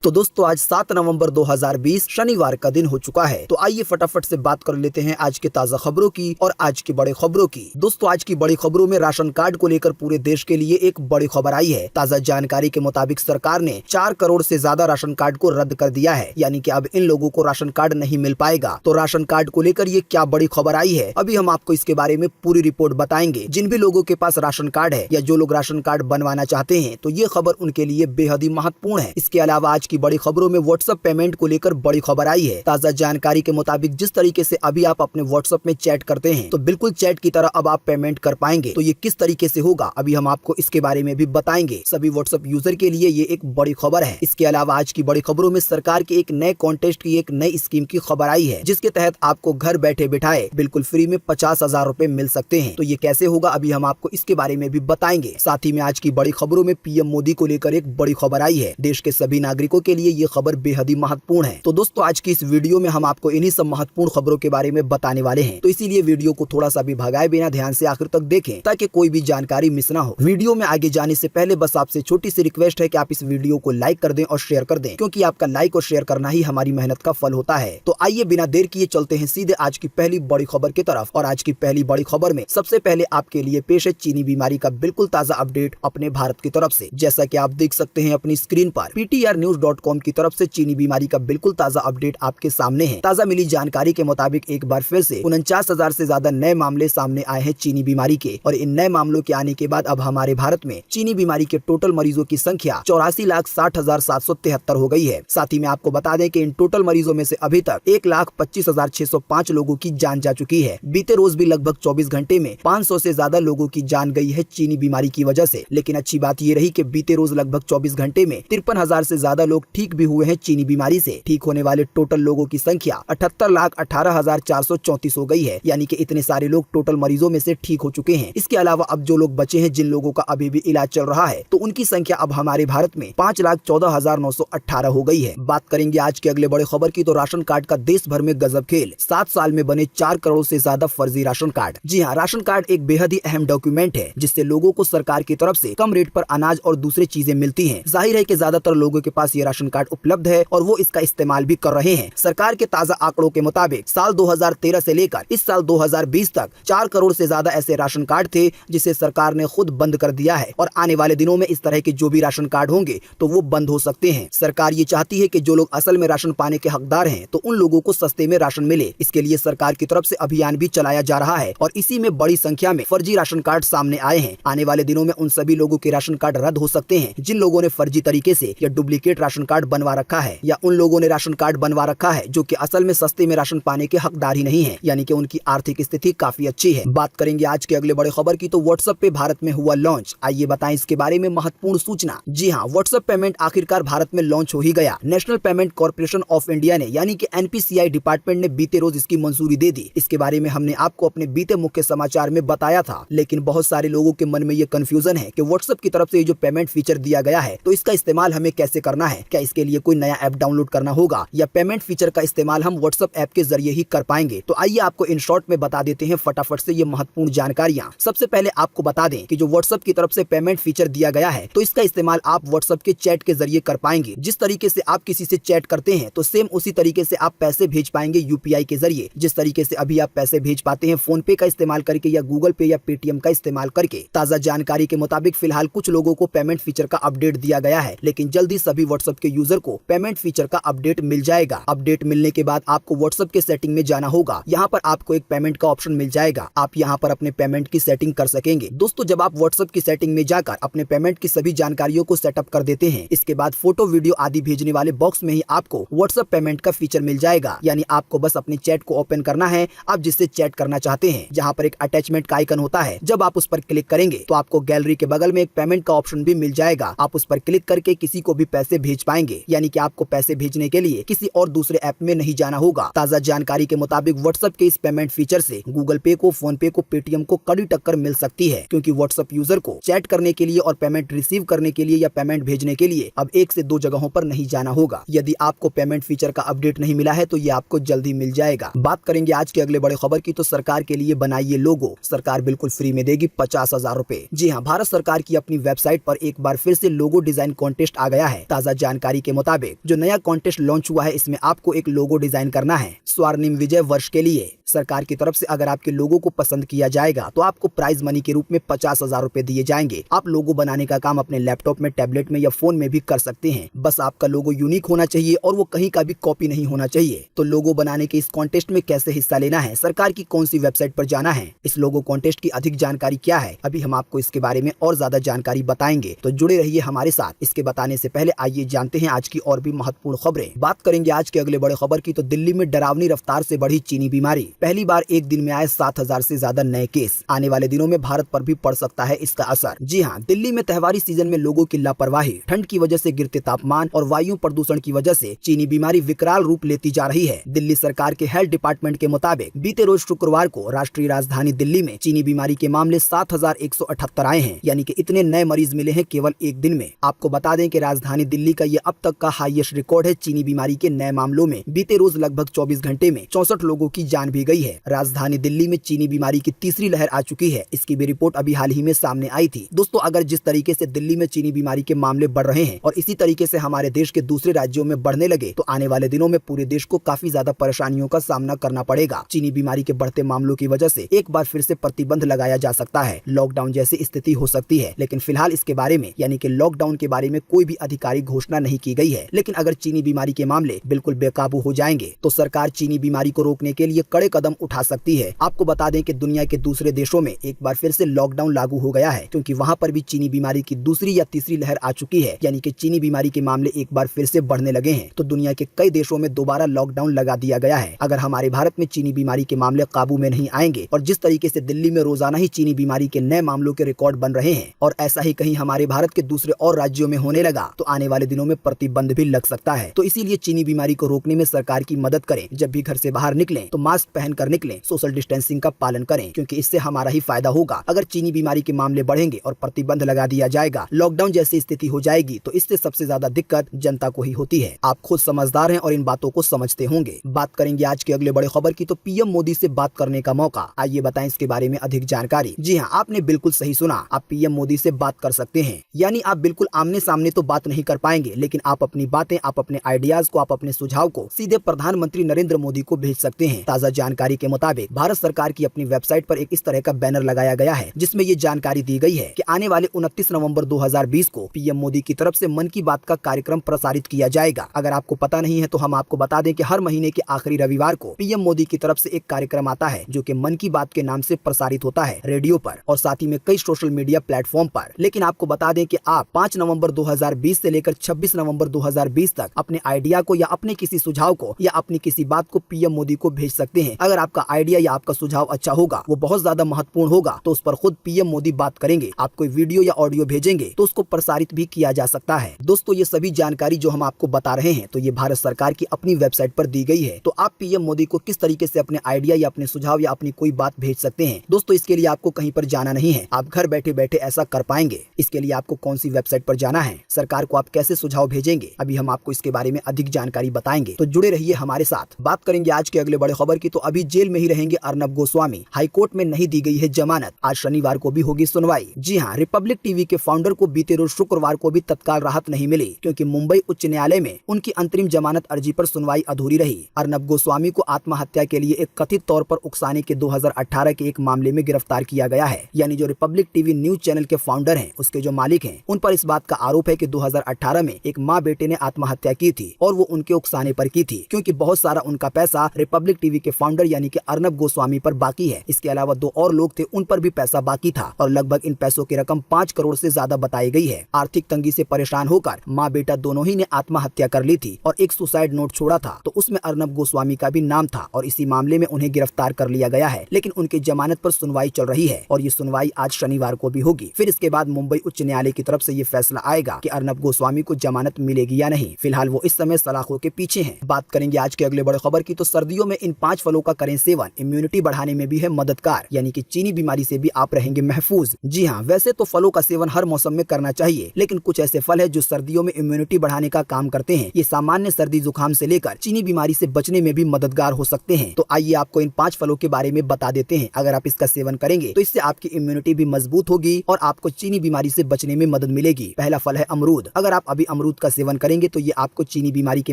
तो दोस्तों आज 7 नवंबर 2020 शनिवार का दिन हो चुका है। तो आइए फटाफट से बात कर लेते हैं आज के ताजा खबरों की और आज की बड़ी खबरों की। दोस्तों आज की बड़ी खबरों में राशन कार्ड को लेकर पूरे देश के लिए एक बड़ी खबर आई है। ताजा जानकारी के मुताबिक सरकार ने 4 करोड़ से ज्यादा राशन कार्ड को रद्द कर दिया है, यानी कि अब इन लोगों को राशन कार्ड नहीं मिल पाएगा। तो राशन कार्ड को लेकर ये क्या बड़ी खबर आई है, अभी हम आपको इसके बारे में पूरी रिपोर्ट बताएंगे। जिन भी लोगों के पास राशन कार्ड है या जो लोग राशन कार्ड बनवाना चाहते हैं, तो ये खबर उनके लिए बेहद ही महत्वपूर्ण है। इसके अलावा आज की बड़ी खबरों में व्हाट्सएप पेमेंट को लेकर बड़ी खबर आई है। ताजा जानकारी के मुताबिक जिस तरीके से अभी आप अपने व्हाट्सएप में चैट करते हैं, तो बिल्कुल चैट की तरह अब आप पेमेंट कर पाएंगे। तो ये किस तरीके से होगा, अभी हम आपको इसके बारे में भी बताएंगे। सभी व्हाट्सएप यूजर के लिए ये एक बड़ी खबर है। इसके अलावा आज की बड़ी खबरों में सरकार के एक नए कॉन्टेस्ट की एक नई स्कीम की खबर आई है, जिसके तहत आपको घर बैठे बिठाए बिल्कुल फ्री में 50,000 रुपए मिल सकते हैं। तो ये कैसे होगा, अभी हम आपको इसके बारे में भी बताएंगे। साथ ही में आज की बड़ी खबरों में पीएम मोदी को लेकर एक बड़ी खबर आई है। देश के सभी नागरिकों के लिए ये खबर बेहद ही महत्वपूर्ण है। तो दोस्तों आज की इस वीडियो में हम आपको इन्हीं सब महत्वपूर्ण खबरों के बारे में बताने वाले हैं। तो इसीलिए वीडियो को थोड़ा सा भी भगाए बिना ध्यान से आखिर तक देखें, ताकि कोई भी जानकारी मिस ना हो। वीडियो में आगे जाने से पहले बस आपसे छोटी सी रिक्वेस्ट है कि आप इस वीडियो को लाइक कर दें और शेयर कर दें, क्योंकि आपका लाइक और शेयर करना ही हमारी मेहनत का फल होता है। तो आइए बिना देर किए चलते हैं सीधे आज की पहली बड़ी खबर की तरफ। और आज की पहली बड़ी खबर में सबसे पहले आपके लिए पेश है चीनी बीमारी का बिल्कुल ताजा अपडेट अपने भारत की तरफ से। जैसा कि आप देख सकते हैं अपनी स्क्रीन पर, PTRnews.com की तरफ से चीनी बीमारी का बिल्कुल ताजा अपडेट आपके सामने है। ताजा मिली जानकारी के मुताबिक एक बार फिर से 49,000 से ज्यादा नए मामले सामने आए हैं चीनी बीमारी के। और इन नए मामलों के आने के बाद अब हमारे भारत में चीनी बीमारी के टोटल मरीजों की संख्या 84,60,773 हो गई है। साथ ही में आपको बता दें कि इन टोटल मरीजों में से अभी तक 1,25,605 लोगों की जान जा चुकी है। बीते रोज भी लगभग 24 घंटे में 500 से ज्यादा लोगों की जान गई है चीनी बीमारी की वजह से। लेकिन अच्छी बात ये रही कि बीते रोज लगभग 24 घंटे में 53,000 से ज्यादा लोग ठीक भी हुए हैं चीनी बीमारी से। ठीक होने वाले टोटल लोगों की संख्या 78,18,434 हो गई है, यानी कि इतने सारे लोग टोटल मरीजों में से ठीक हो चुके हैं। इसके अलावा अब जो लोग बचे हैं, जिन लोगों का अभी भी इलाज चल रहा है, तो उनकी संख्या अब हमारे भारत में 5,14,918 हो गई है। बात करेंगे आज के अगले बड़े खबर की, तो राशन कार्ड का देश भर में गजब खेल। 7 साल में बने 4 करोड़ से ज्यादा फर्जी राशन कार्ड। जी हाँ, राशन कार्ड एक बेहद ही अहम डॉक्यूमेंट है, जिससे लोगों को सरकार की तरफ से कम रेट पर अनाज और दूसरी चीजें मिलती हैं। जाहिर है कि ज्यादातर लोगों के पास ये राशन कार्ड उपलब्ध है और वो इसका इस्तेमाल भी कर रहे हैं। सरकार के ताजा आंकड़ों के मुताबिक साल 2013 से लेकर इस साल 2020 तक 4 करोड़ से ज्यादा ऐसे राशन कार्ड थे, जिसे सरकार ने खुद बंद कर दिया है। और आने वाले दिनों में इस तरह के जो भी राशन कार्ड होंगे तो वो बंद हो सकते हैं। सरकार ये चाहती है कि जो लोग असल में राशन पाने के हकदार हैं, तो उन लोगों को सस्ते में राशन मिले। इसके लिए सरकार की तरफ से अभियान भी चलाया जा रहा है और इसी में बड़ी संख्या में फर्जी राशन कार्ड सामने आए हैं। आने वाले दिनों में उन सभी लोगों के राशन कार्ड रद्द हो सकते हैं, जिन लोगों ने फर्जी तरीके से या डुप्लीकेट राशन कार्ड बनवा रखा है, या उन लोगों ने राशन कार्ड बनवा रखा है जो कि असल में सस्ते में राशन पाने के हकदार ही नहीं है, यानी कि उनकी आर्थिक स्थिति काफी अच्छी है। बात करेंगे आज के अगले बड़े खबर की, तो व्हाट्सएप पे भारत में हुआ लॉन्च। आइए बताएं इसके बारे में महत्वपूर्ण सूचना। जी हाँ, व्हाट्सएप पेमेंट आखिरकार भारत में लॉन्च हो ही गया। National payment corporation of India ने, यानी कि NPCI डिपार्टमेंट ने बीते रोज इसकी मंजूरी दे दी। इसके बारे में हमने आपको अपने बीते मुख्य समाचार में बताया था, लेकिन बहुत सारे लोगों के मन में ये कंफ्यूजन है कि व्हाट्सएप की तरफ से ये जो पेमेंट फीचर दिया गया है, तो इसका इस्तेमाल हमें कैसे करना है। क्या इसके लिए कोई नया ऐप डाउनलोड करना होगा, या पेमेंट फीचर का इस्तेमाल हम व्हाट्सएप ऐप के जरिए ही कर पाएंगे। तो आइए आपको इन शॉर्ट में बता देते हैं फटाफट से ये महत्वपूर्ण जानकारियां। सबसे पहले आपको बता दें कि जो व्हाट्सएप की तरफ से पेमेंट फीचर दिया गया है, तो इसका इस्तेमाल आप व्हाट्सएप के चैट के जरिए कर पाएंगे। जिस तरीके से आप किसी से चैट करते हैं, तो सेम उसी तरीके से आप पैसे भेज पाएंगे UPI के जरिए। जिस तरीके से अभी आप पैसे भेज पाते हैं फोन पे का इस्तेमाल करके, या गूगल पे या पेटीएम का इस्तेमाल करके। ताजा जानकारी के मुताबिक फिलहाल कुछ लोगों को पेमेंट फीचर का अपडेट दिया गया है, लेकिन जल्दी सभी व्हाट्सएप के यूजर को पेमेंट फीचर का अपडेट मिल जाएगा। अपडेट मिलने के बाद आपको व्हाट्सएप के सेटिंग में जाना होगा। यहाँ पर आपको एक पेमेंट का ऑप्शन मिल जाएगा। आप यहाँ पर अपने पेमेंट की सेटिंग कर सकेंगे। दोस्तों जब आप व्हाट्सएप की सेटिंग में जाकर अपने पेमेंट की सभी जानकारियों को सेटअप कर देते हैं, इसके बाद फोटो वीडियो आदि भेजने वाले बॉक्स में ही आपको व्हाट्सएप पेमेंट का फीचर मिल जाएगा। यानी आपको बस अपने चैट को ओपन करना है, आप जिससे चैट करना चाहते हैं। जहाँ पर एक अटैचमेंट का आइकन होता है, जब आप उस पर क्लिक करेंगे तो आपको गैलरी के बगल में एक पेमेंट का ऑप्शन भी मिल जाएगा। आप उस पर क्लिक करके किसी को भी पैसे भेज पाएंगे, यानी कि आपको पैसे भेजने के लिए किसी और दूसरे ऐप में नहीं जाना होगा। ताजा जानकारी के मुताबिक व्हाट्सएप के इस पेमेंट फीचर से गूगल पे को, फोन पे को, पेटीएम को कड़ी टक्कर मिल सकती है, क्योंकि व्हाट्सएप यूजर को चैट करने के लिए और पेमेंट रिसीव करने के लिए या पेमेंट भेजने के लिए अब 1 से 2 जगहों पर नहीं जाना होगा। यदि आपको पेमेंट फीचर का अपडेट नहीं मिला है, तो ये आपको जल्दी मिल जाएगा। बात करेंगे आज के अगले बड़े खबर की, तो सरकार के लिए बनाइए लोगो। सरकार बिल्कुल फ्री में देगी 50,000 रुपए। जी हाँ, भारत सरकार की अपनी वेबसाइट पर एक बार फिर से लोगो डिजाइन कॉन्टेस्ट आ गया है। ताजा जानकारी के मुताबिक जो नया कॉन्टेस्ट लॉन्च हुआ है इसमें आपको एक लोगो डिजाइन करना है स्वर्णिम विजय वर्ष के लिए। सरकार की तरफ से अगर आपके लोगो को पसंद किया जाएगा तो आपको प्राइज मनी के रूप में 50,000 रुपए दिए जाएंगे। आप लोगो बनाने का काम अपने लैपटॉप में, टैबलेट में या फोन में भी कर सकते हैं। बस आपका लोगो यूनिक होना चाहिए और वो कहीं का भी कॉपी नहीं होना चाहिए। तो लोगो बनाने के इस कॉन्टेस्ट में कैसे हिस्सा लेना है, सरकार की कौन सी वेबसाइट पर जाना है, इस लोगो कॉन्टेस्ट की अधिक जानकारी क्या है, अभी हम आपको इसके बारे में और ज्यादा जानकारी बताएंगे। तो जुड़े रहिए हमारे साथ। इसके बताने से पहले आइए जानते हैं आज की और भी महत्वपूर्ण खबरें। बात करेंगे आज के अगले बड़े खबर की तो दिल्ली में डरावनी रफ्तार से बढ़ी चीनी बीमारी। पहली बार एक दिन में आए 7,000 से ज्यादा नए केस। आने वाले दिनों में भारत पर भी पड़ सकता है इसका असर। जी हाँ, दिल्ली में त्योहारी सीजन में लोगों की लापरवाही, ठंड की वजह से गिरते तापमान और वायु प्रदूषण की वजह से चीनी बीमारी विकराल रूप लेती जा रही है। दिल्ली सरकार के हेल्थ डिपार्टमेंट के मुताबिक बीते रोज शुक्रवार को राष्ट्रीय राजधानी दिल्ली में चीनी बीमारी के मामले 7,178 आए हैं, यानी कि इतने नए मरीज मिले हैं केवल एक दिन में। आपको बता दें कि राजधानी दिल्ली का ये अब तक का हाईएस्ट रिकॉर्ड है चीनी बीमारी के नए मामलों में। बीते रोज लगभग 24 घंटे में 64 लोगों की जान भी गई है। राजधानी दिल्ली में चीनी बीमारी की तीसरी लहर आ चुकी है। इसकी भी रिपोर्ट अभी हाल ही में सामने आई थी। दोस्तों, अगर जिस तरीके से दिल्ली में चीनी बीमारी के मामले बढ़ रहे हैं और इसी तरीके से हमारे देश के दूसरे राज्यों में बढ़ने लगे तो आने वाले दिनों में पूरे देश को काफी ज्यादा परेशानियों का सामना करना पड़ेगा। चीनी बीमारी के बढ़ते मामलों की वजह से एक बार फिर से प्रतिबंध लगाया जा सकता है, लॉकडाउन जैसी स्थिति हो सकती है। लेकिन फिलहाल इसके बारे में यानी कि लॉकडाउन के बारे में कोई भी आधिकारिक घोषणा नहीं की गई है। लेकिन अगर चीनी बीमारी के मामले बिल्कुल बेकाबू हो जाएंगे तो सरकार चीनी बीमारी को रोकने के लिए कड़े कदम उठा सकती है। आपको बता दें कि दुनिया के दूसरे देशों में एक बार फिर से लॉकडाउन लागू हो गया है, क्योंकि वहां पर भी चीनी बीमारी की दूसरी या तीसरी लहर आ चुकी है, यानी कि चीनी बीमारी के मामले एक बार फिर से बढ़ने लगे हैं। तो दुनिया के कई देशों में दोबारा लॉकडाउन लगा दिया गया है। अगर हमारे भारत में चीनी बीमारी के मामले काबू में नहीं आएंगे और जिस तरीके से दिल्ली में रोजाना ही चीनी बीमारी के नए मामलों के रिकॉर्ड बन रहे हैं और ऐसा ही कहीं हमारे भारत के दूसरे और राज्यों में होने लगा तो आने वाले दिनों में प्रतिबंध भी लग सकता है। तो इसीलिए चीनी बीमारी को रोकने में सरकार की मदद करें। जब भी घर से बाहर निकलें तो मास्क पहनकर निकलें, सोशल डिस्टेंसिंग का पालन करें, क्योंकि इससे हमारा ही फायदा होगा। अगर चीनी बीमारी के मामले बढ़ेंगे और प्रतिबंध लगा दिया जाएगा, लॉकडाउन जैसी स्थिति हो जाएगी तो इससे सबसे ज्यादा दिक्कत जनता को ही होती है। आप खुद समझदार हैं और इन बातों को समझते होंगे। बात करेंगे आज के अगले बड़े खबर की तो पीएम मोदी से बात करने का मौका। आइए बताएं इसके बारे में अधिक जानकारी। जी हाँ, आपने बिल्कुल सही सुना, आप पीएम मोदी से बात कर सकते हैं। यानी आप बिल्कुल आमने सामने तो बात नहीं कर पाएंगे, लेकिन आप अपनी बातें, आप अपने आइडियाज को, आप अपने सुझाव को सीधे प्रधानमंत्री नरेंद्र मोदी को भेज सकते हैं। ताज़ा जानकारी के मुताबिक भारत सरकार की अपनी वेबसाइट पर एक इस तरह का बैनर लगाया गया है जिसमें ये जानकारी दी गई है कि आने वाले 29 नवंबर 2020 को पीएम मोदी की तरफ से मन की बात का कार्यक्रम प्रसारित किया जाएगा। अगर आपको पता नहीं है तो हम आपको बता दें कि हर महीने के आखिरी रविवार को पीएम मोदी की तरफ से एक कार्यक्रम आता है जो कि मन की बात के नाम से प्रसारित होता है रेडियो पर और साथ ही में कई सोशल मीडिया प्लेटफॉर्म पर। लेकिन आपको बता दें कि आप 5 नवंबर 2020 से लेकर 26 नवंबर 2020 तक अपने आइडिया को या अपने किसी सुझाव को या अपनी किसी बात को पीएम मोदी को भेज सकते हैं। अगर आपका आइडिया या आपका सुझाव अच्छा होगा, वो बहुत ज्यादा महत्वपूर्ण होगा, तो उस पर खुद पीएम मोदी बात करेंगे। आप कोई वीडियो या ऑडियो भेजेंगे तो उसको प्रसारित भी किया जा सकता है। दोस्तों, ये सभी जानकारी जो हम आपको बता रहे हैं तो ये भारत सरकार की अपनी वेबसाइट पर दी गई है। तो आप पीएम मोदी को किस तरीके से अपने आइडिया या अपने सुझाव या अपनी कोई बात भेज सकते हैं। दोस्तों, इसके लिए आपको कहीं पर जाना नहीं है, आप घर बैठे बैठे ऐसा कर पाएंगे। इसके लिए आपको कौन सी वेबसाइट पर जाना है, सरकार को आप कैसे सुझाव भेजेंगे, अभी हम आपको इसके बारे में अधिक जानकारी बताएंगे। तो जुड़े रहिए हमारे साथ। बात करेंगे आज के अगले बड़े खबर की तो अभी जेल में ही रहेंगे अर्नब गोस्वामी। हाईकोर्ट में नहीं दी गई है जमानत, आज शनिवार को भी होगी सुनवाई। जी हाँ, रिपब्लिक टीवी के फाउंडर को बीते रोज शुक्रवार को भी तत्काल राहत नहीं मिली, क्योंकि मुंबई उच्च न्यायालय में उनकी अंतरिम जमानत अर्जी पर सुनवाई अधूरी रही। अर्नब गोस्वामी को आत्महत्या के लिए एक कथित तौर पर उकसाने के 2018 के एक मामले में गिरफ्तार किया गया है। यानी जो रिपब्लिक टीवी न्यूज चैनल के फाउंडर हैं, उसके जो मालिक हैं, उन पर इस बात का आरोप है कि 2018 में एक माँ बेटे ने आत्महत्या की थी और वो उनके उकसाने पर की थी, क्योंकि बहुत सारा उनका पैसा रिपब्लिक टीवी के फाउंडर यानी कि अर्नब गोस्वामी पर बाकी है। इसके अलावा 2 और लोग थे, उन पर भी पैसा बाकी था और लगभग इन पैसों की रकम 5 करोड़ से ज्यादा बताई गई है। आर्थिक तंगी से परेशान होकर माँ बेटा दोनों ही ने आत्महत्या कर ली थी और एक सुसाइड नोट छोड़ा था, तो उसमें अर्नब गोस्वामी का भी नाम था और इसी मामले में उन्हें गिरफ्तार कर लिया गया है। लेकिन उनकी जमानत पर सुनवाई चल रही है और ये सुनवाई आज शनिवार को भी होगी। फिर इसके बाद मुंबई उच्च न्यायालय की तरफ से ये फैसला आएगा कि अर्नब गोस्वामी को जमानत मिलेगी या नहीं। फिलहाल वो इस समय सलाखों के पीछे हैं। बात करेंगे आज के अगले बड़े खबर की तो सर्दियों में इन 5 फलों का करें सेवन, इम्यूनिटी बढ़ाने में भी है मददगार, यानी कि चीनी बीमारी से भी आप रहेंगे महफूज। जी हाँ, वैसे तो फलों का सेवन हर मौसम में करना चाहिए, लेकिन कुछ ऐसे फल है जो सर्दियों में इम्यूनिटी बढ़ाने का काम करते हैं। ये सामान्य सर्दी जुकाम से लेकर चीनी बीमारी से बचने में भी मददगार हो सकते हैं। तो आइए आपको इन 5 फलों के बारे में बता देते हैं। अगर आप इसका सेवन करेंगे तो इससे आपकी इम्यूनिटी भी मजबूत होगी और आपको चीनी बीमारी से बचने में मदद मिलेगी। पहला फल है अमरूद। अगर आप अभी अमरूद का सेवन करेंगे तो ये आपको चीनी बीमारी के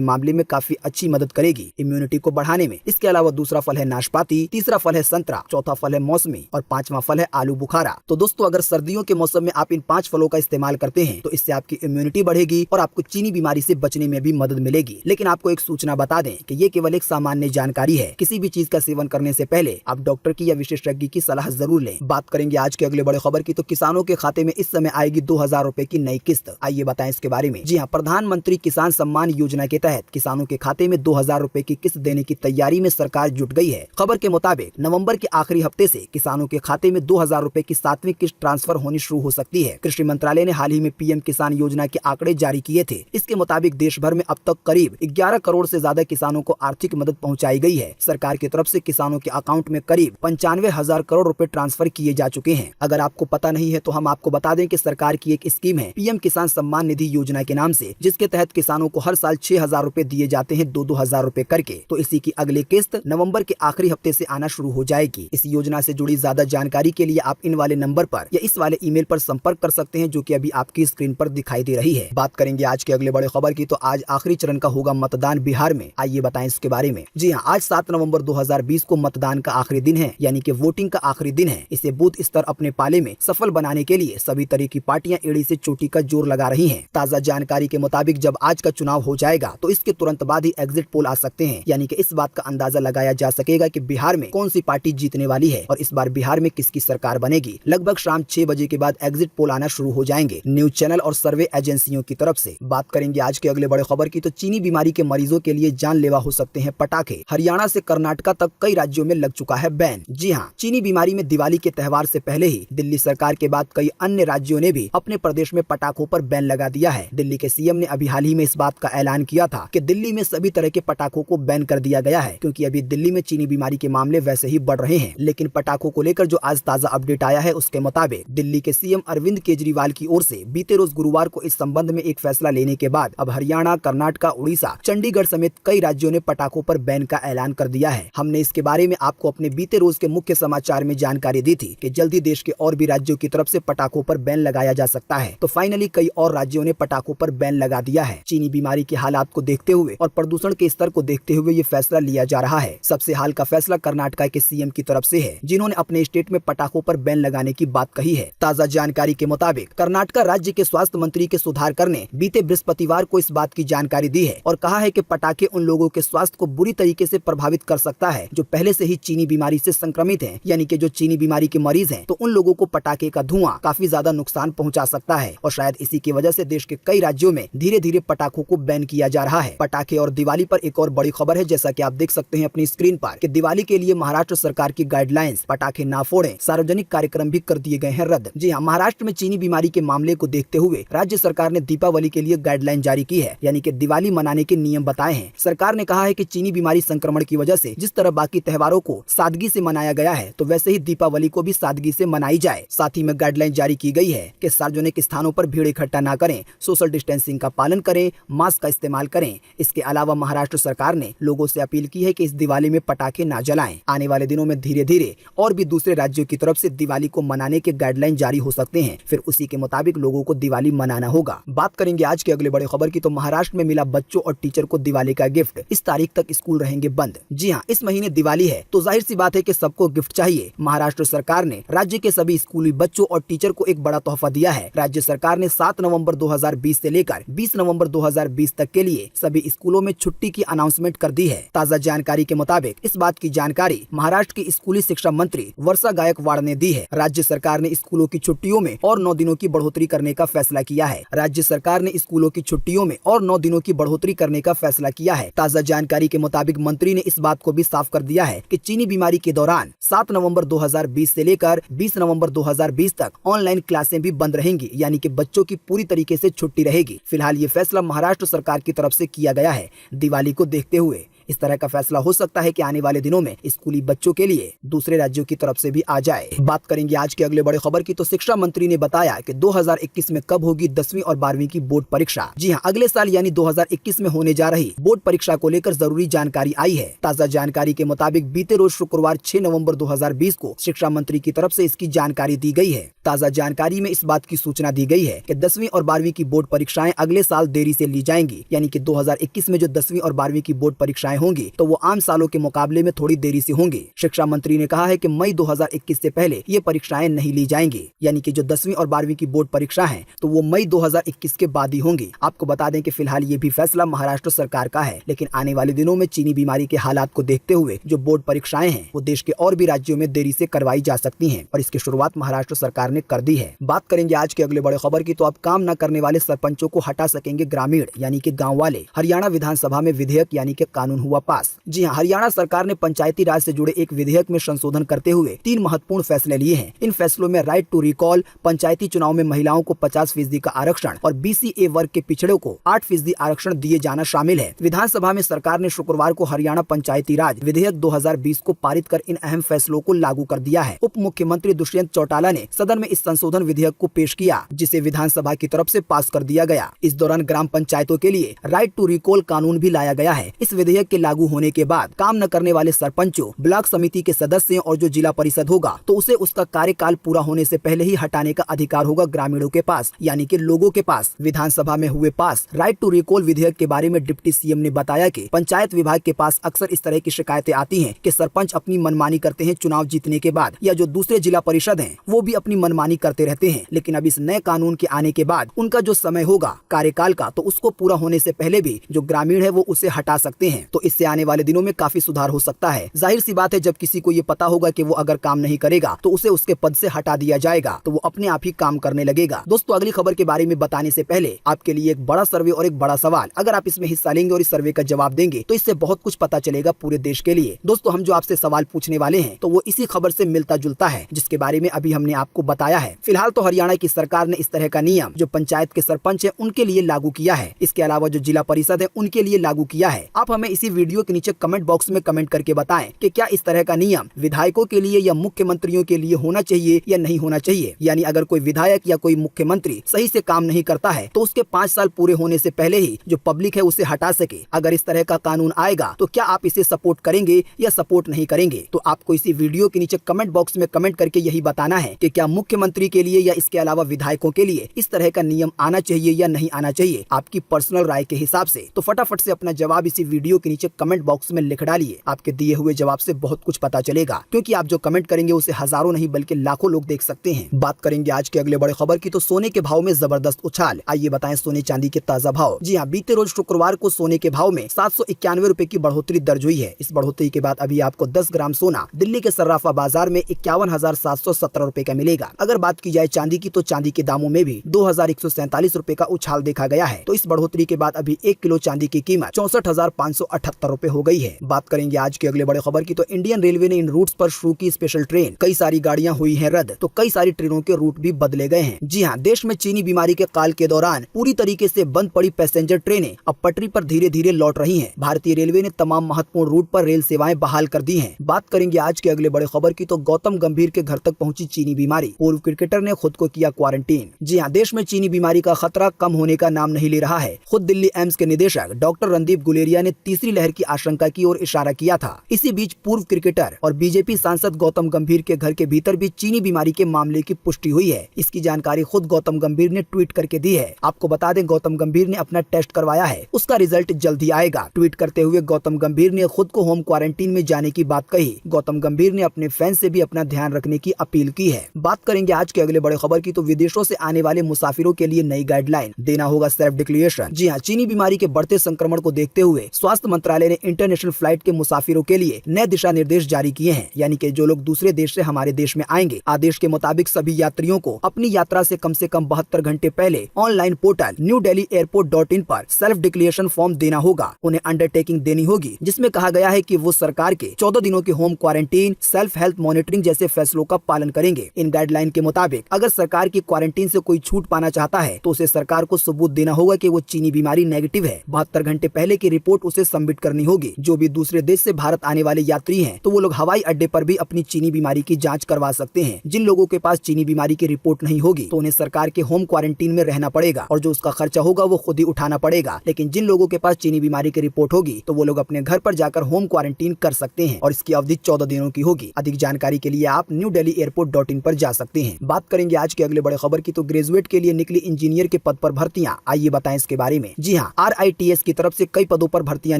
मामले में काफी अच्छी मदद करेगी इम्यूनिटी को बढ़ाने में। इसके अलावा दूसरा फल है नाशपाती, तीसरा फल है संतरा, चौथा फल है मौसमी और 5वां फल है आलू बुखारा। तो दोस्तों, अगर सर्दियों के मौसम में आप इन 5 फलों का इस्तेमाल करते हैं तो इससे आपकी इम्यूनिटी बढ़ेगी और आपको चीनी बीमारी से बचने में भी मदद मिलेगी। लेकिन आपको एक सूचना बता दें कि ये केवल एक सामान्य जानकारी है। किसी भी चीज का सेवन करने से पहले आप डॉक्टर की या विशेषज्ञ की सलाह जरूर लें। बात करेंगे आज के अगले बड़े खबर की, तो किसानों के खाते में इस समय आएगी 2000 रुपए की नई किस्त। आइए बताएं इसके बारे में। जी हाँ, प्रधानमंत्री किसान सम्मान योजना के तहत किसानों के खाते में 2000 रुपए की किस्त देने की तैयारी में सरकार जुट गई है। खबर के मुताबिक नवंबर के आखिरी हफ्ते से किसानों के खाते में 2000 रुपए की 7वीं किस्त ट्रांसफर होनी शुरू हो सकती है। कृषि मंत्रालय ने हाल ही में पीएम किसान योजना के आंकड़े जारी किए थे। इसके मुताबिक देश भर में अब तक करीब 11 करोड़ से ज्यादा किसानों को आर्थिक मदद पहुंचाई गई है। सरकार की तरफ से किसानों के अकाउंट में करीब 95,000 करोड़ रुपए ट्रांसफर किए जा चुके हैं। अगर आपको पता नहीं है तो हम आपको बता दें कि सरकार की एक स्कीम है पीएम किसान सम्मान निधि योजना के नाम से, जिसके तहत किसानों को हर साल 6000 रुपए दिए जाते हैं, 2-2 हजार रुपए करके। तो इसी की अगली किस्त नवंबर के आखिरी हफ्ते से आना शुरू हो जाएगी। इस योजना से जुड़ी ज्यादा जानकारी के लिए आप इन वाले नंबर पर या इस वाले ईमेल पर संपर्क कर सकते हैं, जो कि अभी आपकी स्क्रीन पर दिखाई दे रही है। बात करेंगे आज के अगले बड़े खबर की, तो आज आखिरी चरण का होगा मतदान बिहार में। आइए बताएं इसके बारे में। जी हाँ, आज 7 नवंबर 2020 को मतदान का आखिरी दिन है, यानी कि वोटिंग का आखिरी दिन है। इसे बूथ स्तर अपने पाले में सफल बनाने के लिए सभी तरह की पार्टियां एड़ी से चोटी का जोर लगा रही हैं। ताजा जानकारी के मुताबिक जब आज का चुनाव हो जाएगा तो इसके तुरंत बाद ही एग्जिट पोल आ सकते हैं, यानी कि इस बात का अंदाजा लगाया जा सकेगा कि बिहार में कौन सी पार्टी जीतने वाली है और इस बार बिहार में किसकी सरकार बनेगी। लगभग शाम 6 बजे के बाद एग्जिट पोल आना शुरू हो जाएंगे न्यूज चैनल और सर्वे एजेंसियों की तरफ से। बात करेंगे आज के अगले बड़े खबर की, तो चीनी बीमारी के मरीजों के लिए जानलेवा हो सकते हैं पटाखे। हरियाणा से कर्नाटक तक कई राज्यों में लग चुका है बैन। जी हाँ, चीनी बीमारी में दिवाली के त्यौहार से पहले ही दिल्ली सरकार के बाद कई अन्य राज्यों ने भी अपने प्रदेश में पटाखों पर बैन लगा दिया है। दिल्ली के सीएम ने अभी हाल ही में इस बात का ऐलान किया था कि दिल्ली में सभी तरह के पटाखों को बैन कर दिया गया है, क्योंकि अभी दिल्ली में चीनी बीमारी के मामले वैसे ही बढ़ रहे हैं। लेकिन पटाखों को लेकर जो आज ताजा अपडेट आया है उसके मुताबिक दिल्ली के सीएम अरविंद केजरीवाल की ओर से बीते रोज गुरुवार को इस संबंध में एक फैसला लेने के बाद अब हरियाणा, कर्नाटक, उड़ीसा, चंडीगढ़ समेत कई राज्यों ने पटाखों पर बैन का ऐलान कर दिया है। हमने इसके बारे में आपको अपने बीते रोज के मुख्य समाचार में जानकारी दी थी कि जल्दी देश के और भी राज्यों की तरफ से पटाखों पर बैन लगाया जा सकता है। तो फाइनली कई और राज्यों ने पटाखों पर बैन लगा दिया है। चीनी बीमारी के हालात को देखते हुए और प्रदूषण के स्तर को देखते हुए ये फैसला लिया जा रहा है। सबसे हाल का फैसला कर्नाटक के सीएम की तरफ से है, जिन्होंने अपने स्टेट में पटाखों पर बैन लगाने की बात कही है। ताजा जानकारी के मुताबिक कर्नाटक राज्य के स्वास्थ्य मंत्री के सुधाकर ने बीते बृहस्पतिवार को इस बात की जानकारी दी है और कहा है कि पटाखे उन लोगों के स्वास्थ्य को बुरी तरीके से प्रभावित कर सकता है जो पहले से ही चीनी बीमारी से संक्रमित हैं, यानी कि जो चीनी बीमारी के मरीज हैं। तो उन लोगों को पटाखे का धुआं काफी ज्यादा नुकसान पहुंचा सकता है और शायद इसी की वजह से देश के कई राज्यों में धीरे धीरे पटाखों को बैन किया जा रहा है। पटाखे और दिवाली पर एक और बड़ी खबर है, जैसा कि आप देख सकते हैं अपनी स्क्रीन पर, कि दिवाली के लिए महाराष्ट्र सरकार की गाइडलाइंस पटाखे ना फोड़ें, सार्वजनिक कार्यक्रम भी कर दिए गए हैं रद्द। जी हाँ, महाराष्ट्र में चीनी बीमारी के मामले को देखते हुए राज्य सरकार ने दीपावली के लिए गाइडलाइन जारी की है, यानी कि दिवाली मनाने के नियम बताए हैं। सरकार ने कहा है कि चीनी बीमारी संक्रमण की वजह से जिस तरह बाकी त्योहारों को सादगी से मनाया गया है, तो वैसे ही दीपावली को भी सादगी से मनाई जाए। साथ ही में गाइडलाइन जारी की गई है कि सार्वजनिक स्थानों पर भीड़ इकट्ठा न करें, सोशल डिस्टेंसिंग का पालन करें, मास्क का इस्तेमाल करें। इसके अलावा महाराष्ट्र सरकार ने लोगों से अपील की है कि इस दिवाली में पटाखे ना जलाएं। आने वाले दिनों में धीरे धीरे और भी दूसरे राज्यों की तरफ से दिवाली को मनाने के गाइडलाइन जारी हो सकते हैं, फिर उसी के मुताबिक लोगों को दिवाली मनाना होगा। बात करेंगे आज के अगले बड़े खबर की, तो महाराष्ट्र में मिला बच्चों और टीचर को दिवाली का गिफ्ट। इस तारीख तक स्कूल रहेंगे बंद। जी हाँ, इस महीने दिवाली है तो जाहिर सी बात है कि सबको गिफ्ट चाहिए। महाराष्ट्र सरकार ने राज्य के सभी स्कूली बच्चों और टीचर को एक बड़ा तोहफा दिया है। राज्य सरकार ने 7 नवंबर 2020 से लेकर 20 नवंबर 2020 तक के लिए सभी स्कूलों में छुट्टी की अनाउंसमेंट कर दी है। ताजा जानकारी के मुताबिक इस बात की जानकारी महाराष्ट्र की स्कूली शिक्षा मंत्री वर्षा गायकवाड़ ने दी है। राज्य सरकार ने स्कूलों की छुट्टियों में और 9 दिनों की बढ़ोतरी करने का फैसला किया है। राज्य सरकार ने स्कूलों की छुट्टियों में और 9 दिनों की बढ़ोतरी करने का फैसला किया है। ताजा जानकारी के मुताबिक मंत्री ने इस बात को भी साफ कर दिया है कि चीनी बीमारी के दौरान 7 नवंबर 2020 से लेकर 20 नवंबर 2020 तक ऑनलाइन क्लासें भी बंद रहेंगी, यानी कि बच्चों की पूरी तरीके से छुट्टी रहेगी। फिलहाल ये फैसला महाराष्ट्र सरकार की तरफ से किया गया है। दिवाली को देखते हुए इस तरह का फैसला हो सकता है कि आने वाले दिनों में स्कूली बच्चों के लिए दूसरे राज्यों की तरफ से भी आ जाए। बात करेंगे आज के अगले बड़े खबर की, तो शिक्षा मंत्री ने बताया कि 2021 में कब होगी 10वीं और 12वीं की बोर्ड परीक्षा। जी हाँ, अगले साल यानी 2021 में होने जा रही बोर्ड परीक्षा को लेकर जरूरी जानकारी आई है। ताजा जानकारी के मुताबिक बीते रोज शुक्रवार 6 नवंबर 2020 को शिक्षा मंत्री की तरफ से इसकी जानकारी दी गई है। ताजा जानकारी में इस बात की सूचना दी गई है कि 10वीं और 12वीं की बोर्ड परीक्षाएं अगले साल देरी से ली जाएंगी, यानी कि 2021 में जो 10वीं और 12वीं की बोर्ड परीक्षाएं होंगी तो वो आम सालों के मुकाबले में थोड़ी देरी से होंगी। शिक्षा मंत्री ने कहा है कि मई 2021 से पहले ये परीक्षाएं नहीं ली जाएंगी, यानी कि जो 10वीं और 12वीं की बोर्ड परीक्षा है तो वो मई 2021 के बाद ही होंगी। आपको बता दें कि फिलहाल ये भी फैसला महाराष्ट्र सरकार का है, लेकिन आने वाले दिनों में चीनी बीमारी के हालात को देखते हुए जो बोर्ड परीक्षाएं हैं वो देश के और भी राज्यों में देरी से करवाई जा सकती हैं और इसकी शुरुआत महाराष्ट्र सरकार ने कर दी है। बात करेंगे आज के अगले बड़े खबर की, तो अब काम न करने वाले सरपंचों को हटा सकेंगे ग्रामीण यानी कि गाँव वाले। हरियाणा विधानसभा में विधेयक यानी कि कानून हुआ पास। जी हाँ, हरियाणा सरकार ने पंचायती राज से जुड़े एक विधेयक में संशोधन करते हुए 3 महत्वपूर्ण फैसले लिए हैं। इन फैसलों में राइट टू रिकॉल, पंचायती चुनाव में महिलाओं को 50% का आरक्षण और BCA वर्ग के पिछड़ों को 8% आरक्षण दिए जाना शामिल है। विधानसभा में सरकार ने शुक्रवार को हरियाणा पंचायती राज विधेयक 2020 को पारित कर इन अहम फैसलों को लागू कर दिया है। उप मुख्यमंत्री दुष्यंत चौटाला ने सदन में इस संशोधन विधेयक को पेश किया, जिसे विधानसभा की तरफ से पास कर दिया गया। इस दौरान ग्राम पंचायतों के लिए राइट टू रिकॉल कानून भी लाया गया है। इस विधेयक के लागू होने के बाद काम न करने वाले सरपंचों, ब्लॉक समिति के सदस्य और जो जिला परिषद होगा तो उसे उसका कार्यकाल पूरा होने से पहले ही हटाने का अधिकार होगा ग्रामीणों के पास, यानी कि लोगों के पास। विधानसभा में हुए पास राइट टू रिकॉल विधेयक के बारे में डिप्टी CM ने बताया कि पंचायत विभाग के पास अक्सर इस तरह की शिकायतें आती हैं कि सरपंच अपनी मनमानी करते हैं चुनाव जीतने के बाद, या जो दूसरे जिला परिषद हैं वो भी अपनी मनमानी करते रहते हैं। लेकिन अब इस नए कानून के आने के बाद उनका जो समय होगा कार्यकाल का तो उसको पूरा होने से पहले भी जो ग्रामीण है वो उसे हटा सकते हैं। तो इससे आने वाले दिनों में काफी सुधार हो सकता है। जाहिर सी बात है, जब किसी को ये पता होगा कि वो अगर काम नहीं करेगा तो उसे उसके पद से हटा दिया जाएगा तो वो अपने आप ही काम करने लगेगा। दोस्तों, अगली खबर के बारे में बताने से पहले आपके लिए एक बड़ा सर्वे और एक बड़ा सवाल। अगर आप इसमें हिस्सा लेंगे और इस सर्वे का जवाब देंगे तो इससे बहुत कुछ पता चलेगा पूरे देश के लिए। दोस्तों, हम जो आपसे सवाल पूछने वाले हैं तो वो इसी खबर से मिलता जुलता है जिसके बारे में अभी हमने आपको बताया है। फिलहाल तो हरियाणा की सरकार ने इस तरह का नियम जो पंचायत के सरपंच है उनके लिए लागू किया है। इसके अलावा जो जिला परिषद है उनके लिए लागू किया है। आप हमें इसी वीडियो के नीचे कमेंट बॉक्स में कमेंट करके बताएं कि क्या इस तरह का नियम विधायकों के लिए या मुख्यमंत्रियों के लिए होना चाहिए या नहीं होना चाहिए। यानी अगर कोई विधायक या कोई मुख्यमंत्री सही से काम नहीं करता है तो उसके 5 साल पूरे होने से पहले ही जो पब्लिक है उसे हटा सके। अगर इस तरह का कानून आएगा तो क्या आप इसे सपोर्ट करेंगे या सपोर्ट नहीं करेंगे। तो आपको इसी वीडियो के नीचे कमेंट बॉक्स में कमेंट करके यही बताना है कि क्या मुख्यमंत्री के लिए या इसके अलावा विधायकों के लिए इस तरह का नियम आना चाहिए या नहीं आना चाहिए, आपकी पर्सनल राय के हिसाब से। तो फटाफट से अपना जवाब इसी वीडियो के नीचे कमेंट बॉक्स में लिख डालिए। आपके दिए हुए जवाब से बहुत कुछ पता चलेगा, क्योंकि आप जो कमेंट करेंगे उसे हजारों नहीं बल्कि लाखों लोग देख सकते हैं। बात करेंगे आज के अगले बड़े खबर की, तो सोने के भाव में जबरदस्त उछाल। आइए बताएं सोने चांदी के ताजा भाव। जी हाँ, बीते रोज शुक्रवार को सोने के भाव में 791 रुपए की बढ़ोतरी दर्ज हुई है। इस बढ़ोतरी के बाद अभी आपको 10 ग्राम सोना दिल्ली के सर्राफा बाजार में 51,717 रुपए का मिलेगा। अगर बात की जाए चांदी की तो चांदी के दामों में भी 2,147 रुपए का उछाल देखा गया है। तो इस बढ़ोतरी के बाद अभी 1 किलो चांदी की कीमत 64,578 रुपए हो गई है। बात करेंगे आज के अगले बड़े खबर की, तो इंडियन रेलवे ने इन रूट्स पर शुरू की स्पेशल ट्रेन। कई सारी गाड़ियां हुई हैं रद्द तो कई सारी ट्रेनों के रूट भी बदले गए हैं। जी हाँ, देश में चीनी बीमारी के काल के दौरान पूरी तरीके से बंद पड़ी पैसेंजर ट्रेनें अब पटरी पर धीरे धीरे लौट रही हैं। भारतीय रेलवे ने तमाम महत्वपूर्ण रूट पर रेल सेवाएं बहाल कर दी हैं। बात करेंगे आज के अगले बड़े खबर की, तो गौतम गंभीर के घर तक पहुंची चीनी बीमारी। पूर्व क्रिकेटर ने खुद को किया क्वारंटीन। जी हाँ, देश में चीनी बीमारी का खतरा कम होने का नाम नहीं ले रहा है। खुद दिल्ली एम्स के निदेशक डॉक्टर रणदीप गुलेरिया ने तीसरी लहर की आशंका की ओर इशारा किया था। इसी बीच पूर्व क्रिकेटर और बीजेपी सांसद गौतम गंभीर के घर के भीतर भी चीनी बीमारी के मामले की पुष्टि हुई है। इसकी जानकारी खुद गौतम गंभीर ने ट्वीट करके दी है। आपको बता दें, गौतम गंभीर ने अपना टेस्ट करवाया है, उसका रिजल्ट जल्द ही आएगा। ट्वीट करते हुए गौतम गंभीर ने खुद को होम क्वारंटीन में जाने की बात कही। गौतम गंभीर ने अपने फैंस से भी अपना ध्यान रखने की अपील की है। बात करेंगे आज के अगले बड़े खबर की, तो विदेशों से आने वाले मुसाफिरों के लिए नई गाइडलाइन, देना होगा सेल्फ डिक्लेरेशन। जी हाँ, चीनी बीमारी के बढ़ते संक्रमण को देखते हुए स्वास्थ्य मंत्रालय ने इंटरनेशनल फ्लाइट के मुसाफिरों के लिए नए दिशा निर्देश जारी किए हैं। यानी कि जो लोग दूसरे देश से हमारे देश में आएंगे, आदेश के मुताबिक सभी यात्रियों को अपनी यात्रा से कम 72 घंटे पहले ऑनलाइन पोर्टल newdelhieairport.in पर सेल्फ डिक्लेरेशन फॉर्म देना होगा। उन्हें अंडरटेकिंग देनी होगी जिसमें कहा गया है कि वो सरकार के 14 दिनों के home quarantine, self health monitoring जैसे फैसलों का पालन करेंगे। इन गाइडलाइन के मुताबिक अगर सरकार की क्वारंटीन से कोई छूट पाना चाहता है तो उसे सरकार को सबूत देना होगा कि वो चीनी बीमारी नेगेटिव है। 72 घंटे पहले की रिपोर्ट उसे सबमिट वेट करनी होगी। जो भी दूसरे देश से भारत आने वाले यात्री हैं तो वो लोग हवाई अड्डे पर भी अपनी चीनी बीमारी की जांच करवा सकते हैं। जिन लोगों के पास चीनी बीमारी की रिपोर्ट नहीं होगी तो उन्हें सरकार के होम क्वारंटीन में रहना पड़ेगा और जो उसका खर्चा होगा वो खुद ही उठाना पड़ेगा। लेकिन जिन लोगों के पास चीनी बीमारी की रिपोर्ट होगी तो वो लोग अपने घर पर जाकर होम क्वारंटीन कर सकते हैं और इसकी अवधि 14 दिनों की होगी। अधिक जानकारी के लिए आप newdelhieairport.in पर जा सकते हैं। बात करेंगे आज के अगले बड़े खबर की तो ग्रेजुएट के लिए निकली इंजीनियर के पद पर भर्तियां, आइए बताएं इसके बारे में। जी हां, RITS की तरफ से कई पदों पर भर्तियां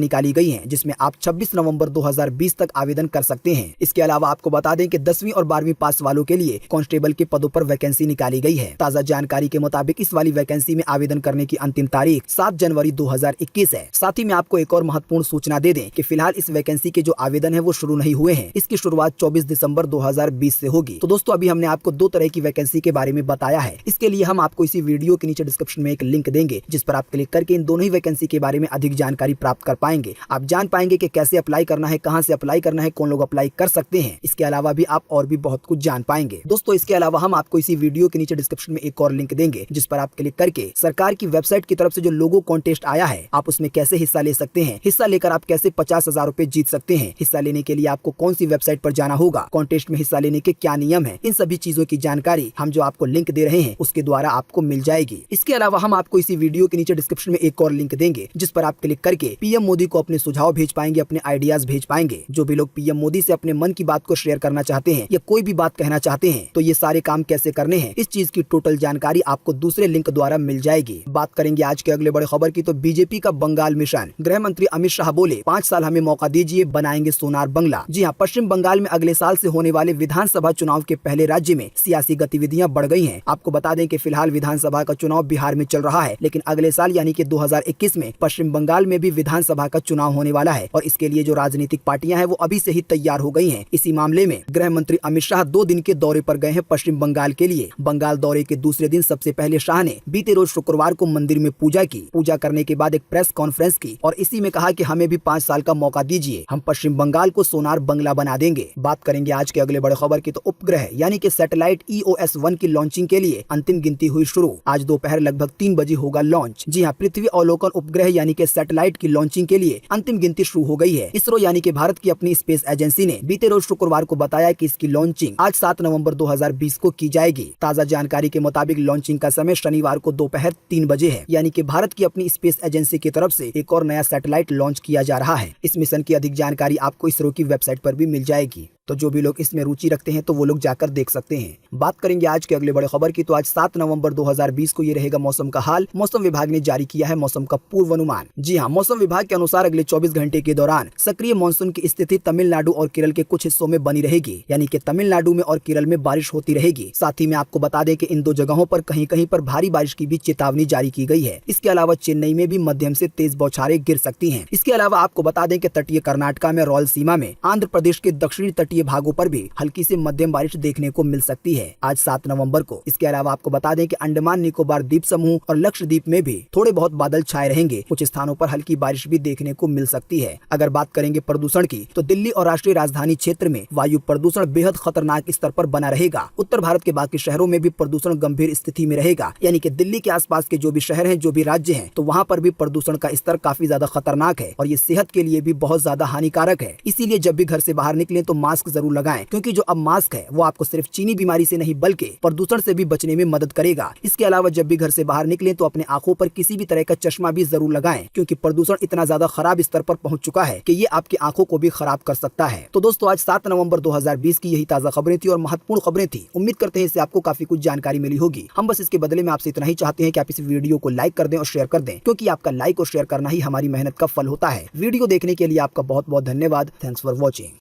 निकाली गई हैं जिसमें आप 26 नवंबर 2020 तक आवेदन कर सकते हैं। इसके अलावा आपको बता दें कि 10वीं और 12वीं पास वालों के लिए कांस्टेबल के पदों पर वैकेंसी निकाली गई है। ताजा जानकारी के मुताबिक इस वाली वैकेंसी में आवेदन करने की अंतिम तारीख 7 जनवरी 2021 है। साथ ही में आपको एक और महत्वपूर्ण सूचना दे दें कि फिलहाल इस वैकेंसी के जो आवेदन है वो शुरू नहीं हुए हैं। इसकी शुरुआत 24 दिसंबर 2020 से होगी। तो दोस्तों अभी हमने आपको 2 तरह की वैकेंसी के बारे में बताया है। इसके लिए हम आपको इसी वीडियो के नीचे डिस्क्रिप्शन में एक लिंक देंगे जिस पर आप क्लिक करके इन दोनों ही वैकेंसी के बारे में अधिक जानकारी प्राप्त कर पाएंगे। आप जान पाएंगे कि कैसे अप्लाई करना है, कहां से अप्लाई करना है, कौन लोग अप्लाई कर सकते हैं। इसके अलावा भी आप और भी बहुत कुछ जान पाएंगे। दोस्तों इसके अलावा हम आपको इसी वीडियो के नीचे डिस्क्रिप्शन में एक और लिंक देंगे जिस पर आप क्लिक करके सरकार की वेबसाइट की तरफ से जो लोगो कॉन्टेस्ट आया है आप उसमें कैसे हिस्सा ले सकते हैं, हिस्सा लेकर आप कैसे 50,000 रुपए जीत सकते हैं, हिस्सा लेने के लिए आपको कौन सी वेबसाइट पर जाना होगा, कॉन्टेस्ट में हिस्सा लेने के क्या नियम है, इन सभी चीजों की जानकारी हम जो आपको लिंक दे रहे हैं उसके द्वारा आपको मिल जाएगी। इसके अलावा हम आपको इसी वीडियो के नीचे डिस्क्रिप्शन में एक और लिंक देंगे जिस पर आप क्लिक करके पीएम मोदी को अपने सुझाव भेज पाएंगे, अपने आइडियाज भेज पाएंगे। जो भी लोग पीएम मोदी से अपने मन की बात को शेयर करना चाहते हैं या कोई भी बात कहना चाहते हैं तो ये सारे काम कैसे करने हैं, इस चीज की टोटल जानकारी आपको दूसरे लिंक द्वारा मिल जाएगी। बात करेंगे आज के अगले बड़े खबर की तो बीजेपी का बंगाल मिशन। गृह मंत्री अमित शाह बोले 5 साल हमें मौका दीजिए, बनाएंगे सोनार बंगला। जी हाँ, पश्चिम बंगाल में अगले साल से होने वाले विधानसभा चुनाव के पहले राज्य में सियासी गतिविधियां बढ़ गई हैं। आपको बता दें कि फिलहाल विधानसभा का चुनाव बिहार में चल रहा है, लेकिन अगले साल यानी कि 2021 में पश्चिम बंगाल में भी विधानसभा का चुनाव होने वाला है और इसके लिए जो राजनीतिक पार्टियां हैं वो अभी से ही तैयार हो गई हैं। इसी मामले में गृह मंत्री अमित शाह 2 दिन के दौरे पर गए हैं पश्चिम बंगाल के लिए। बंगाल दौरे के दूसरे दिन सबसे पहले शाह ने बीते रोज शुक्रवार को मंदिर में पूजा की। पूजा करने के बाद एक प्रेस कॉन्फ्रेंस की और इसी में कहा कि हमें भी 5 साल का मौका दीजिए, हम पश्चिम बंगाल को सोनार बंगला बना देंगे। बात करेंगे आज के अगले बड़े खबर की तो उपग्रह यानी कि सैटेलाइट EOS-1 की लॉन्चिंग के लिए अंतिम गिनती हुई शुरू। आज दोपहर लगभग 3 बजे होगा लॉन्च। जी हाँ, पृथ्वी अवलोकन उपग्रह यानी कि सैटेलाइट की लॉन्चिंग के लिए अंतिम गिनती शुरू हो गई है। इसरो यानी कि भारत की अपनी स्पेस एजेंसी ने बीते रोज शुक्रवार को बताया कि इसकी लॉन्चिंग आज 7 नवंबर 2020 को की जाएगी। ताजा जानकारी के मुताबिक लॉन्चिंग का समय शनिवार को दोपहर 3 बजे है, यानी कि भारत की अपनी स्पेस एजेंसी की तरफ से एक और नया सैटेलाइट लॉन्च किया जा रहा है। इस मिशन की अधिक जानकारी आपको इसरो की वेबसाइट पर भी मिल जाएगी, तो जो भी लोग इसमें रुचि रखते हैं तो वो लोग जाकर देख सकते हैं। बात करेंगे आज के अगले बड़े खबर की तो आज 7 नवंबर 2020 को ये रहेगा मौसम का हाल। मौसम विभाग ने जारी किया है मौसम का पूर्वानुमान। जी हाँ, मौसम विभाग के अनुसार अगले 24 घंटे के दौरान सक्रिय मानसून की स्थिति तमिलनाडु और केरल के कुछ हिस्सों में बनी रहेगी, यानी कि तमिलनाडु में और केरल में बारिश होती रहेगी। साथ ही में आपको बता दें कि इन 2 जगहों पर कहीं कहीं पर भारी बारिश की भी चेतावनी जारी की गई है। इसके अलावा चेन्नई में भी मध्यम से तेज बौछारें गिर सकती है। इसके अलावा आपको बता दें कि तटीय कर्नाटका में, रायलसीमा में, आंध्र प्रदेश के दक्षिणी तटीय भागों पर भी हल्की से मध्यम बारिश देखने को मिल सकती है आज 7 नवंबर को। इसके अलावा आपको बता दें कि अंडमान निकोबार द्वीप समूह और लक्षद्वीप में भी थोड़े बहुत बादल छाए रहेंगे। कुछ स्थानों पर हल्की बारिश भी देखने को मिल सकती है। अगर बात करेंगे प्रदूषण की तो दिल्ली और राष्ट्रीय राजधानी क्षेत्र में वायु प्रदूषण बेहद खतरनाक स्तर पर बना रहेगा। उत्तर भारत के बाकी शहरों में भी प्रदूषण गंभीर स्थिति में रहेगा, यानी कि दिल्ली के आसपास के जो भी शहर हैं, जो भी राज्य हैं, तो वहाँ पर भी प्रदूषण का स्तर काफी ज्यादा खतरनाक है और ये सेहत के लिए भी बहुत ज्यादा हानिकारक है। इसीलिए जब भी घर से बाहर निकलें तो मास्क जरूर लगाएं, क्योंकि जो अब मास्क है वो आपको सिर्फ चीनी बीमारी से नहीं बल्कि प्रदूषण से भी बचने में मदद करेगा। इसके अलावा जब भी घर से बाहर निकलें तो अपने आंखों पर किसी भी तरह का चश्मा भी जरूर लगाएं, क्योंकि प्रदूषण इतना ज्यादा खराब स्तर पर पहुंच चुका है कि ये आपकी आंखों को भी खराब कर सकता है। तो दोस्तों आज 7 नवंबर 2020 की यही ताजा खबरें थी और महत्वपूर्ण खबरें थी। उम्मीद करते हैं इससे आपको काफी कुछ जानकारी मिली होगी। हम बस इसके बदले में आपसे इतना ही चाहते हैं कि आप इस वीडियो को लाइक कर दें और शेयर कर दें, क्योंकि आपका लाइक और शेयर करना ही हमारी मेहनत का फल होता है। वीडियो देखने के लिए आपका बहुत बहुत धन्यवाद। Thanks for watching.